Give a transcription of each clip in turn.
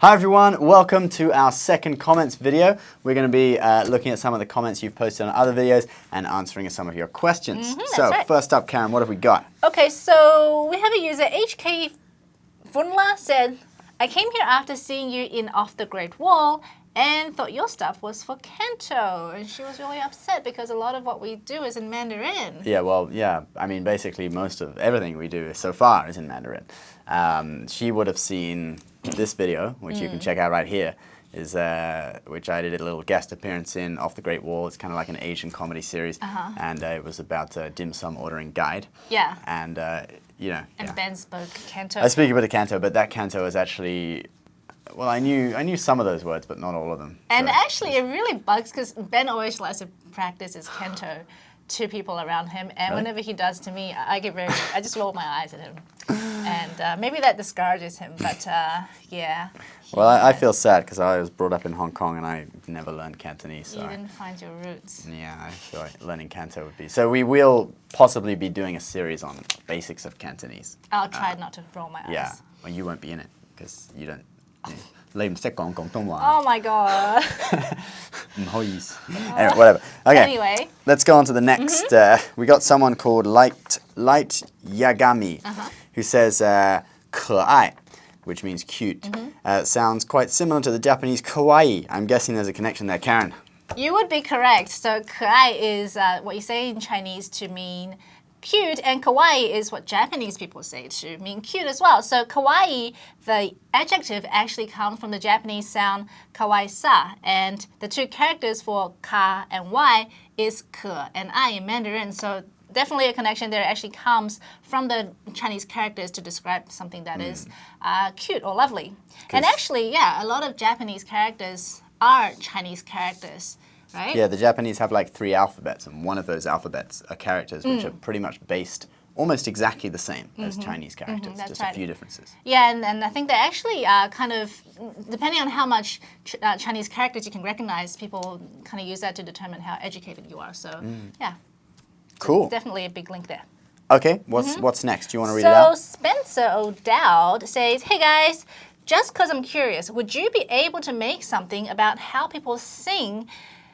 Hi everyone, welcome to our second comments video. We're going to be looking at some of the comments you've posted on other videos and answering some of your questions. So right. first up, Karen, what have we got? Okay, so we have a user, HK Funla, said, I came here after seeing you in Off the Great Wall and thought your stuff was for Kento. And she was really upset because a lot of what we do is in Mandarin. Yeah, well, yeah, I mean, basically most of everything we do so far is in Mandarin. She would have seen this video, which you can check out right here, is which I did a little guest appearance in Off the Great Wall. It's kind of like an Asian comedy series, and it was about dim sum ordering guide. Yeah. And you know. And Ben spoke Kento. I speak a bit of Kento, but that Kento is actually, well, I knew some of those words, but not all of them. And so. actually, it really bugs because Ben always likes to practice his Kento to people around him, and whenever he does to me, I just roll my eyes at him, and maybe that discourages him. But yeah. Well, I feel sad because I was brought up in Hong Kong and I never learned Cantonese. So you didn't find your roots. Yeah, I feel like learning Canto would be. So we will possibly be doing a series on basics of Cantonese. I'll try not to roll my eyes. Yeah, well, you won't be in it because you don't. Oh Oh my god. Anyway, whatever. Okay. Anyway. Let's go on to the next. We got someone called Light Yagami who says 可愛, which means cute. Sounds quite similar to the Japanese kawaii. I'm guessing there's a connection there, Karen. You would be correct. So 可愛 is what you say in Chinese to mean cute, and kawaii is what Japanese people say to mean cute as well. So kawaii, the adjective, actually comes from the Japanese sound kawaii-sa, and the two characters for ka and y is ke and ai in Mandarin. So definitely a connection there actually comes from the Chinese characters to describe something that is cute or lovely. And actually, yeah, a lot of Japanese characters are Chinese characters. Right? Yeah, the Japanese have like 3 alphabets, and one of those alphabets are characters which are pretty much based almost exactly the same as Chinese characters, that's just right. a few differences. Yeah, and I think they actually kind of, depending on how much Chinese characters you can recognize, people kind of use that to determine how educated you are. So, yeah. Cool. Definitely a big link there. Okay, what's next? Do you want to read it out? So Spencer O'Dowd says, hey guys, just because I'm curious, would you be able to make something about how people sing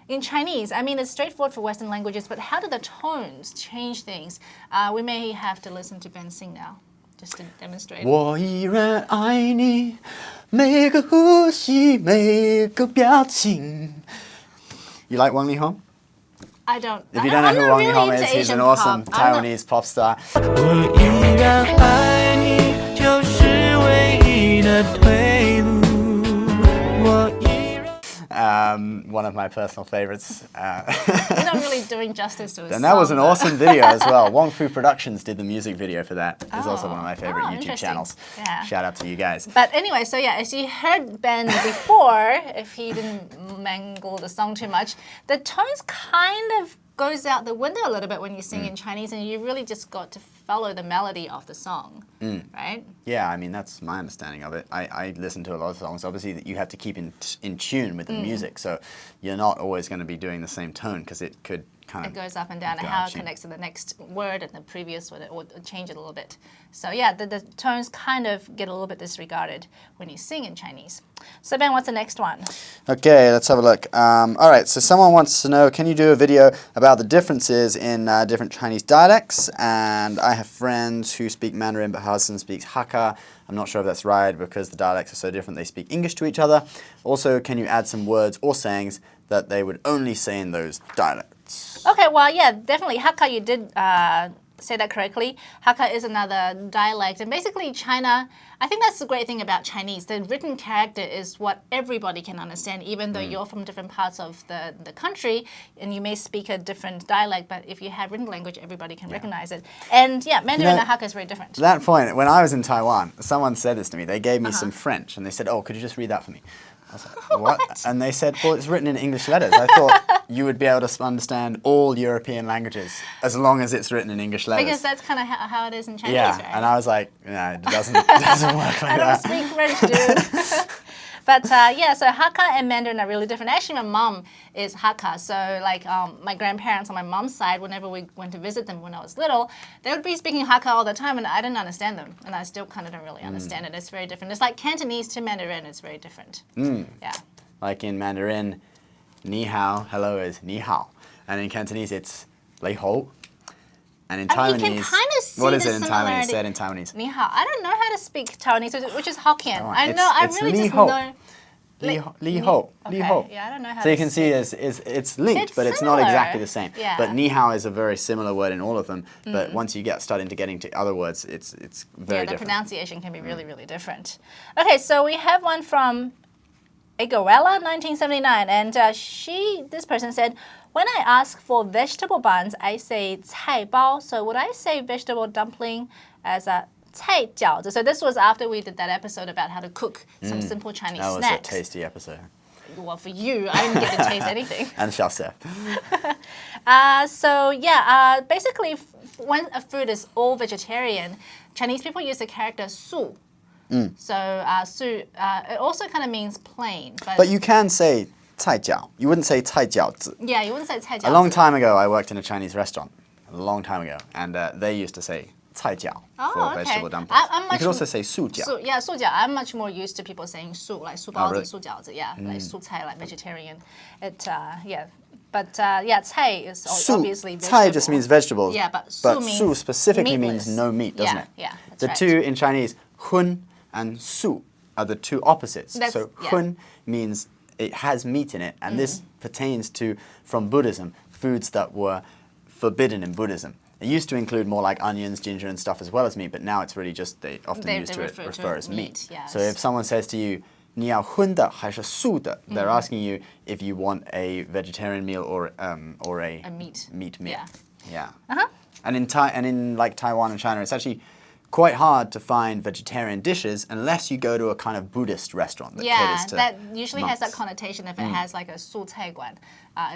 in Chinese? I mean, it's straightforward for Western languages, but how do the tones change things? We may have to listen to Ben sing now, just to demonstrate. 我依然爱你，每个呼吸，每个表情。You like Wang Lihong? I don't. If you don't know who Wang really Lihong is, into he's Asian an awesome pop. I'm not- Taiwanese pop star. 我依然爱你，就是唯一的退路。我依然。 One of my personal favorites. You're not really doing justice to his And that was an song, awesome video as well. Wong Fu Productions did the music video for that. It's also one of my favorite YouTube interesting. channels. Yeah. Shout out to you guys. But anyway, so yeah, as you heard Ben before, if he didn't mangle the song too much, the tones kind of goes out the window a little bit when you sing in Chinese, and you really just got to follow the melody of the song, right? Yeah, I mean, that's my understanding of it. I listen to a lot of songs. Obviously, that you have to keep in tune with the music, so you're not always going to be doing the same tone because it could kind of... It goes up and down, and how it connects to the next word and the previous word, or change it a little bit. So yeah, the tones kind of get a little bit disregarded when you sing in Chinese. So Ben, what's the next one? Okay, let's have a look. All right, so someone wants to know, can you do a video about the differences in different Chinese dialects? And I have friends who speak Mandarin, but husband speaks Hakka. I'm not sure if that's right because the dialects are so different, they speak English to each other. Also, can you add some words or sayings that they would only say in those dialects? Okay, well, yeah, definitely. Hakka, you did say that correctly. Hakka is another dialect. And basically, China, I think that's the great thing about Chinese. The written character is what everybody can understand, even though you're from different parts of the country and you may speak a different dialect, but if you have written language, everybody can recognize it. And yeah, Mandarin and Hakka is very different. To that point, when I was in Taiwan, someone said this to me. They gave me some French and they said, oh, could you just read that for me? I was like, what? And they said, well, it's written in English letters. I thought you would be able to understand all European languages as long as it's written in English letters. Because that's kind of how it is in Chinese, yeah, right? and I was like, no, it doesn't work like I don't that. speak French, dude. But yeah, so Hakka and Mandarin are really different. Actually, my mom is Hakka. So like my grandparents on my mom's side, whenever we went to visit them when I was little, they would be speaking Hakka all the time, and I didn't understand them. And I still kind of don't really understand it. It's very different. It's like Cantonese to Mandarin. It's very different. Yeah. Like in Mandarin, ni hao, hello is ni hao. And in Cantonese, it's lei hou. And in I mean, Taiwanese, you can kind of see what is the it in Taiwanese? similarity. Said in Taiwanese. Ni hao. I don't know how to speak Taiwanese, which is Hokkien. Oh, I it's- know. I it's really li just hou. know. Li hou. Li hou. Okay. Yeah, I don't know how So to you can see it's linked, It's but it's not similar. exactly the same. Yeah. But ni hao is a very similar word in all of them. But once you start into getting to other words, it's very the different. pronunciation can be really, really different. Okay, so we have one from Agarella, 1979, and this person said, when I ask for vegetable buns, I say 菜包. So would I say vegetable dumpling as a 菜饺子? So this was after we did that episode about how to cook some simple Chinese That was snacks. a tasty episode. Well, for you, I didn't get to taste anything. And Xiaoxie. So yeah, basically, when a food is all vegetarian, Chinese people use the character su. So su, it also kind of means plain. But you can say 菜饺. You wouldn't say 菜饺子. yeah, you wouldn't say 菜饺子. A long time ago, I worked in a Chinese restaurant. A long time ago. And they used to say 菜饺 for okay. vegetable dumplings. I'm You much could also say 素饺. Yeah, 素饺. I'm much more used to people saying 素, like 素包子, really? 素饺子. Yeah, like 素菜, like vegetarian. It yeah. But yeah, 菜 is obviously vegetable. 菜 just means vegetables. Yeah, but 素 but means 素 specifically meatless. means no meat, doesn't Yeah, it? yeah, that's The right. two in Chinese, 荤 and 素 are the two opposites. That's- So yeah. 荤 means it has meat in it, and this pertains to, from Buddhism, foods that were forbidden in Buddhism. It used to include more like onions, ginger, and stuff as well as meat, but now it's really just they often They refer as meat. yes. So if someone says to you, 你要荤的还是素的, they're asking you if you want a vegetarian meal or a meat. meal. Yeah. Yeah. And in like Taiwan and China, it's actually quite hard to find vegetarian dishes unless you go to a kind of Buddhist restaurant that Yeah, caters to that usually has that monks. connotation if it has like a 素菜馆.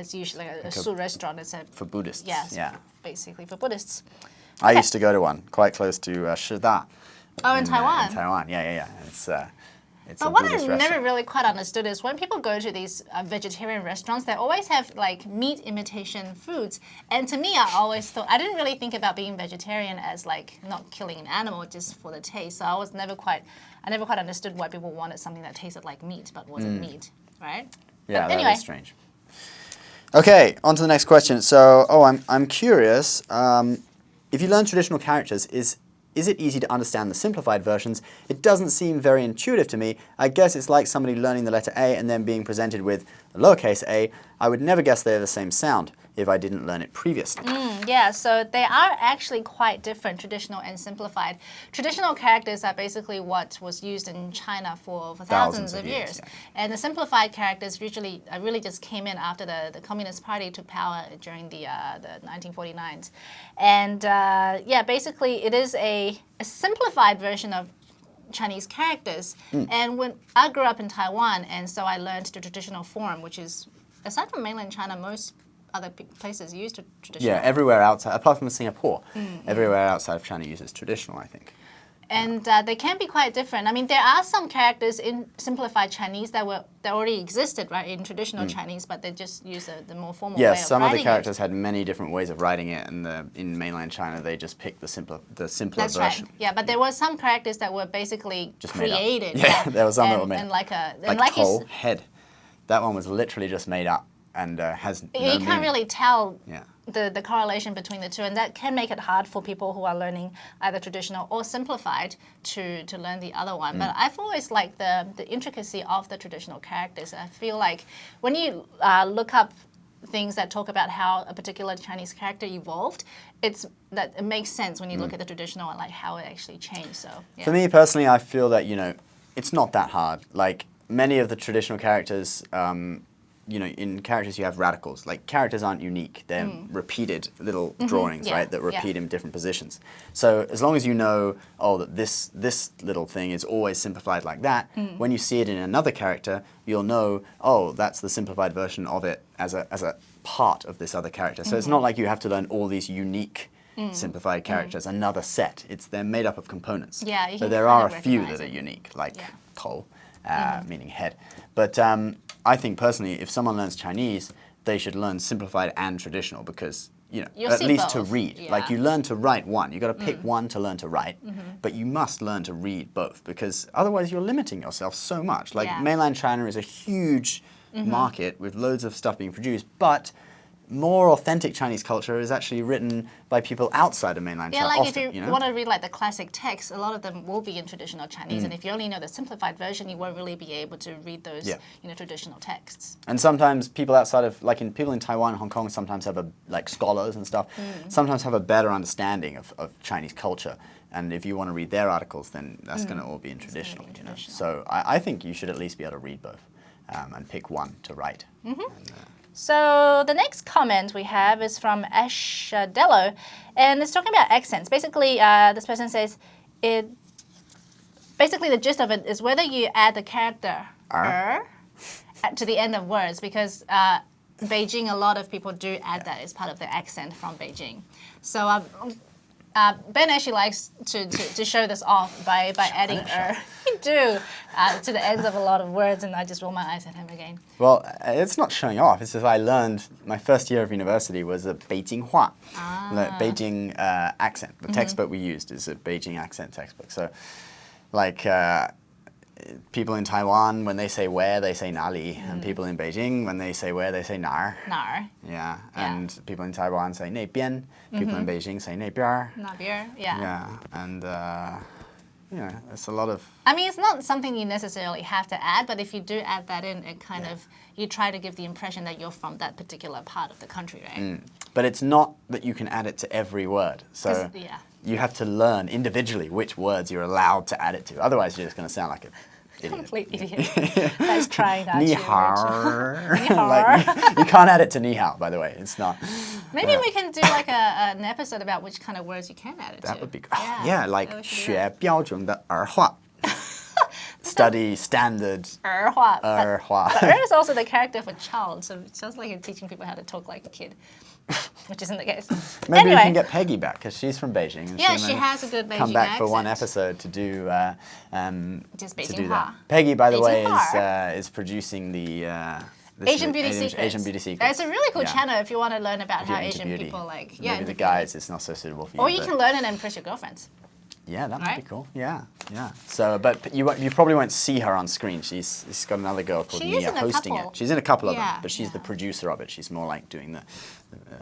It's usually like a 素 restaurant. It's a For Buddhists. yes, Yeah. basically for Buddhists. I used to go to one quite close to Shida. Oh, in Taiwan. In Taiwan, yeah. It's a But what Buddhist I've never restaurant. really quite understood is when people go to these vegetarian restaurants, they always have like meat imitation foods. And to me, I didn't really think about being vegetarian as like not killing an animal just for the taste. So I never quite understood why people wanted something that tasted like meat but wasn't meat, right? Yeah, but anyway. that is strange. Okay, on to the next question. So, I'm curious. If you learn traditional characters, is it easy to understand the simplified versions? It doesn't seem very intuitive to me. I guess it's like somebody learning the letter A and then being presented with lowercase a. I would never guess they're the same sound if I didn't learn it previously. Yeah, so they are actually quite different, traditional and simplified. Traditional characters are basically what was used in China for thousands of years. Yeah. And the simplified characters usually really just came in after the Communist Party took power during the 1949s. And yeah, basically it is a simplified version of Chinese characters. And when I grew up in Taiwan, and so I learned the traditional form, which is, aside from mainland China, most other places use traditional. Yeah, everywhere outside, apart from Singapore, everywhere outside of China uses traditional, I think. And they can be quite different. I mean, there are some characters in simplified Chinese that already existed, right, in traditional Chinese, but they just use the more formal way of Yes, some of the writing characters had many different ways of writing it, and in mainland China they just picked the simpler That's version. right. Yeah, but there were some characters that were basically Just made up. created. Yeah, there were some that were made and up. like you Toll, head. That one was literally just made up and has no you can't meaning. really tell Yeah. the correlation between the two, and that can make it hard for people who are learning either traditional or simplified to learn the other one. But I've always liked the intricacy of the traditional characters. I feel like when you look up things that talk about how a particular Chinese character evolved, it makes sense when you look at the traditional and like how it actually changed. So yeah. For me personally, I feel that, it's not that hard. Like many of the traditional characters, in characters you have radicals. Like characters aren't unique; they're repeated little drawings, Yeah, right? That yeah. repeat in different positions. So as long as you know, that this little thing is always simplified like that, when you see it in another character, you'll know, that's the simplified version of it as a part of this other character. So it's not like you have to learn all these unique simplified characters, another set. They're made up of components. Yeah, you So can there kind are of a few recognize that are it. unique, like Yeah. Toll. meaning head. But I think personally, if someone learns Chinese, they should learn simplified and traditional because, you know, You'll at see least to both, read. yeah. Like you learn to write one. You got to pick one to learn to write, but you must learn to read both because otherwise you're limiting yourself so much. Like mainland China is a huge market with loads of stuff being produced, but more authentic Chinese culture is actually written by people outside of mainland China. Yeah, like often, if you want to read like the classic texts, a lot of them will be in traditional Chinese, and if you only know the simplified version, you won't really be able to read those traditional texts. And sometimes people outside of, like people in Taiwan and Hong Kong sometimes have like scholars and stuff, sometimes have a better understanding of Chinese culture. And if you want to read their articles, then that's going to all be in traditional, you know. So I think you should at least be able to read both and pick one to write. So the next comment we have is from Ashadello, and it's talking about accents. Basically, this person says basically the gist of it is whether you add the character to the end of words, because Beijing, a lot of people do add that as part of their accent from Beijing. So Ben actually likes to show this off by adding you do to the ends of a lot of words, and I just roll my eyes at him again. Well, it's not showing off. It's just I learned, my first year of university was a Beijing Hua, like Beijing accent. The textbook we used is a Beijing accent textbook. So, like, people in Taiwan, when they say where, they say nali, and people in Beijing, when they say where, they say nar. Nar. Yeah, and people in Taiwan say 那边, people in Beijing say 那边. Na bier, yeah. Yeah, and you know, it's a lot of. I mean, it's not something you necessarily have to add, but if you do add that in, it kind of, you try to give the impression that you're from that particular part of the country, right? But it's not that you can add it to every word. So you have to learn individually which words you're allowed to add it to. Otherwise, you're just going to sound like an idiot. Complete idiot. That's trying that. Ni hao. Like, you can't add it to ni hao, by the way. It's not. Maybe we can do like an episode about which kind of words you can add it to. That would be good. Yeah, like 学标准的儿化. Study standard 儿化. But 儿 is also the character for child, so it sounds like you're teaching people how to talk like a kid, which isn't the case. Maybe anyway, we can get Peggy back because she's from Beijing. And she has a good Beijing come back accent. for one episode to do Just to Beijing do Hua. that. Peggy, by the way, Beijing is producing the Asian Beauty Secrets. Asian Beauty Secrets. It's a really cool channel if you want to learn about how Asian beauty. people like. Maybe the guys, it's not so suitable for you. Or you can learn and impress your girlfriends. Yeah, that might be cool. Yeah. So, but you probably won't see her on screen. She's got another girl called Mia hosting it. She's in a couple of them, but she's the producer of it. She's more like doing the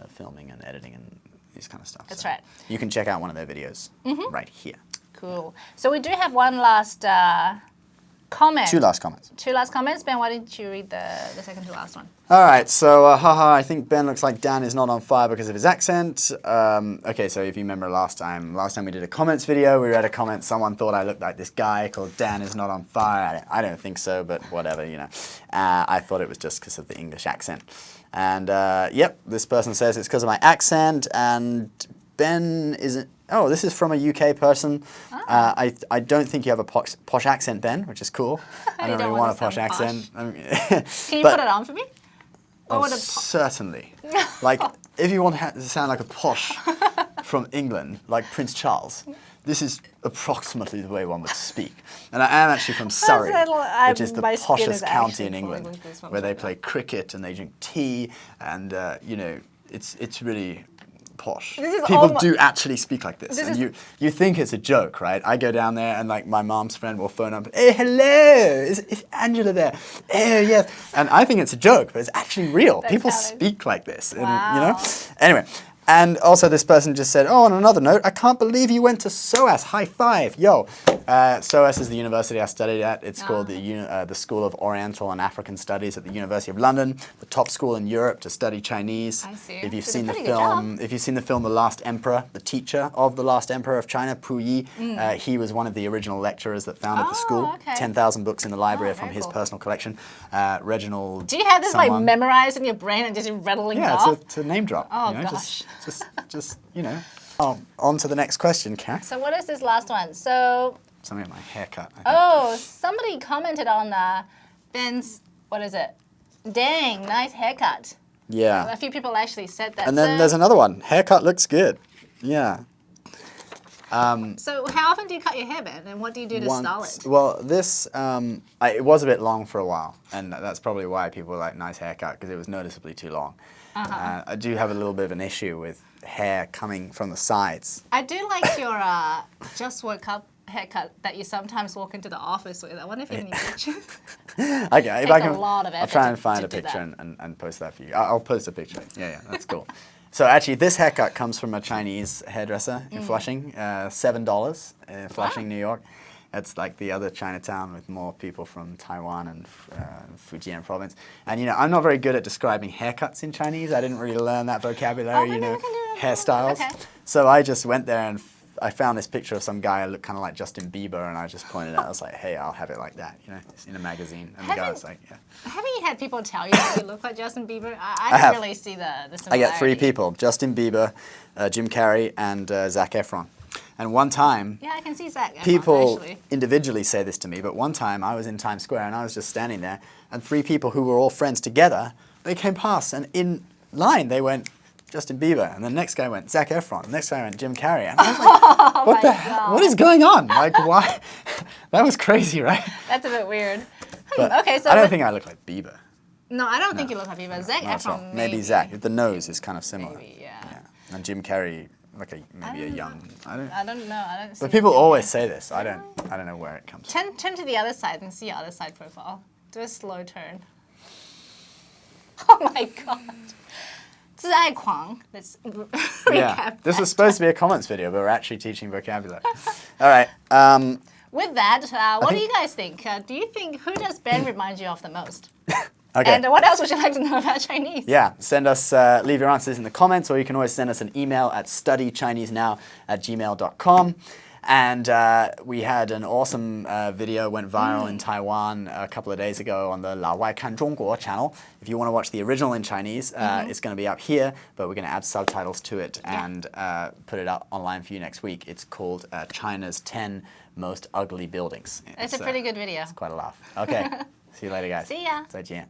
filming and editing and these kind of stuff. That's right. You can check out one of their videos right here. Cool. So we do have one last comment. Two last comments. Two last comments. Ben, why didn't you read the second to last one? All right, so I think Ben looks like Dan is not on fire because of his accent. Okay, so if you remember last time we did a comments video, we read a comment, someone thought I looked like this guy called Dan is not on fire. I don't think so, but whatever, you know. I thought it was just because of the English accent. And yep, this person says it's because of my accent, and Ben isn't. Oh, this is from a UK person. I don't think you have a posh accent, Ben, which is cool. I don't really want a posh accent. Can you put it on for me? Oh, certainly. Like, if you want to sound like a posh from England, like Prince Charles, this is approximately the way one would speak. And I am actually from Surrey, which is the poshest county in England, where they play cricket and they drink tea, and you know, it's really posh. People do actually speak like this, and you think it's a joke, right? I go down there and like my mom's friend will phone up, hey, hello, is Angela there? Oh, yes. And I think it's a joke, but it's actually real. People speak like this, and, you know? Anyway. And also this person just said, oh, on another note, I can't believe you went to SOAS. High five. Yo. SOAS is the university I studied at. It's called the School of Oriental and African Studies at the University of London, the top school in Europe to study Chinese. I see. If you've seen the film, The Last Emperor, the teacher of the last emperor of China, Pu Yi, he was one of the original lecturers that founded the school. 10,000 books in the library from his personal collection. Reginald. Do you have this like memorized in your brain and just rattling off? Yeah, it's a name drop. Oh, you know, gosh. Just you know. On to the next question, Kat. So what is this last one? So something about my haircut. Oh, somebody commented on Ben's, what is it? Dang, nice haircut. Yeah. A few people actually said that. And then there's another one. Haircut looks good. Yeah. So how often do you cut your hair, Ben? And what do you do to style it? Well, this, it was a bit long for a while. And that's probably why people like nice haircut, because it was noticeably too long. I do have a little bit of an issue with hair coming from the sides. I do like your just woke up haircut that you sometimes walk into the office with. I wonder if you have any pictures. Okay, if I can, a lot of I'll effort try and to find a do picture and post that for you. I'll post a picture. Yeah, that's cool. So actually, this haircut comes from a Chinese hairdresser in Flushing, $7 in Flushing, New York. It's like the other Chinatown with more people from Taiwan and Fujian province. And I'm not very good at describing haircuts in Chinese. I didn't really learn that vocabulary, maybe we can do it. hairstyles. Okay. So I just went there and I found this picture of some guy who looked kind of like Justin Bieber, and I just pointed out, I was like, hey, I'll have it like that, it's in a magazine. And the guy was like, yeah. Haven't you had people tell you that you look like Justin Bieber? I don't really see the similarity. I get 3 people, Justin Bieber, Jim Carrey, and Zac Efron. And one time, yeah, I can see Zac Efron, people actually. individually say this to me, but one time I was in Times Square and I was just standing there, and 3 people who were all friends together, they came past, and in line they went, Justin Bieber, and the next guy went Zac Efron, the next guy went Jim Carrey, and I was like, what the hell? What is going on? Like, why? That was crazy, right? That's a bit weird. But okay, so I don't think I look like Bieber. No, I don't think you look like Bieber. Zac Efron, maybe Zac. The nose is kind of similar. Maybe, yeah. And Jim Carrey, like maybe a young. I don't know. I don't see But people always say this. I don't know where it comes from. Turn to the other side and see your other side profile. Do a slow turn. Oh my god. 自爱狂. Let's Yeah, this was supposed to be a comments video, but we're actually teaching vocabulary. All right. With that, what do you guys think? Do you think, who does Ben remind you of the most? Okay. And what else would you like to know about Chinese? Yeah, send us, leave your answers in the comments, or you can always send us an email at studychinesenow@gmail.com. And we had an awesome video, went viral in Taiwan a couple of days ago on the 老外看中国 channel. If you want to watch the original in Chinese, it's going to be up here, but we're going to add subtitles to it and put it up online for you next week. It's called China's 10 Most Ugly Buildings. It's a pretty good video. It's quite a laugh. Okay, see you later, guys. See ya. 再见.